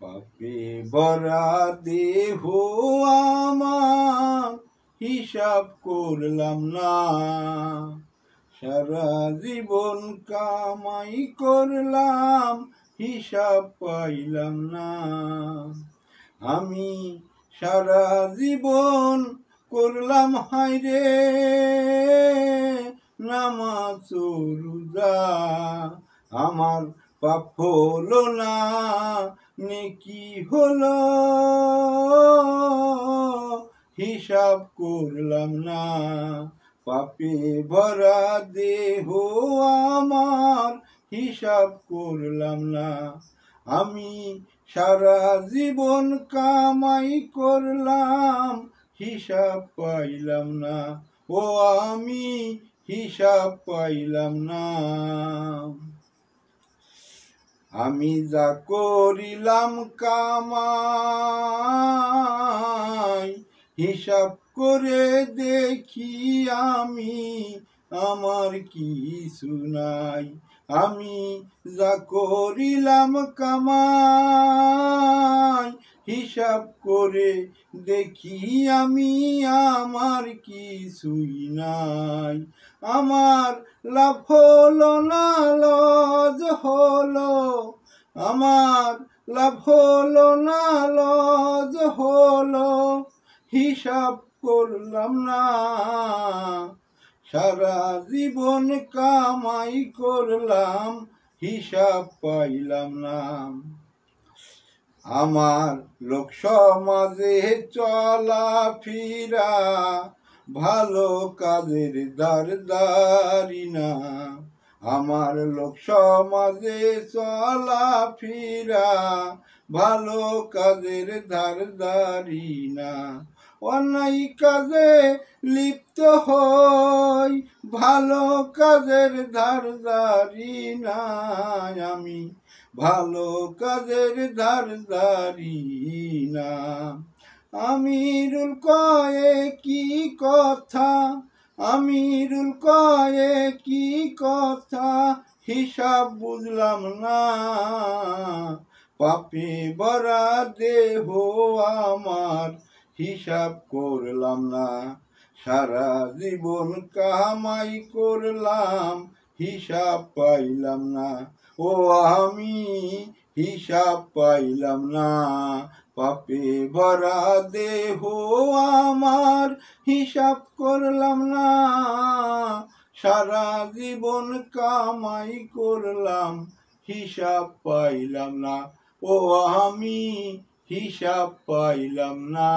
পাপে ভরা দেহ আমার, হিসাব করলাম না। সারা জীবন কামাই করলাম, হিসাব পাইলাম না। আমি সারা জীবন করলাম হায়রে নামাজ রোজা, আমার পাপ হলো না, নেকি হলো, হিসাব করলাম না। পাপে ভরা দেহ আমার, হিসাব করলাম না। আমি সারা জীবন কামাই করলাম, হিসাব পাইলাম না। ও আমি হিসাব পাইলাম না। আমি যা করিলাম কামাই, হিসাব করে দেখি আমি, আমার কিছু নাই। আমি যা করিলাম কামাই, হিসাব করে দেখি আমি, আমার কিছুই নাই। আমার লাভ হলো না, লজ হলো, আমার লাভ হলো না, লজ হলো, হিসাব করলাম না। সারা জীবন কামাই করলাম, হিসাব পাইলাম না। আমার লোক সমাজে চলা ফিরা, ভালো কাজের দারদারি না। আমার লোক সমাজে চলা ফিরা, ভালো কাজের দারদারি না। অন্যায় কাজে লিপ্ত হই, ভালো কাজের ধারদারি না। আমি ভালো কাজের ধারদারি না। আমিরুল কয়ে কি কথা, আমিরুল কয়ে কি কথা, হিসাব বুঝলাম না। পাপে ভরা দেহ আমার, হিসাব করলাম না। সারা জীবন কামাই করলাম, হিসাব পাইলাম না। ও আমি হিসাব পাইলাম না। পাপে ভরা দেহ আমার, হিসাব করলাম না। সারা জীবন কামাই করলাম, হিসাব পাইলাম না। ও আমি হিসাব পাইলাম না।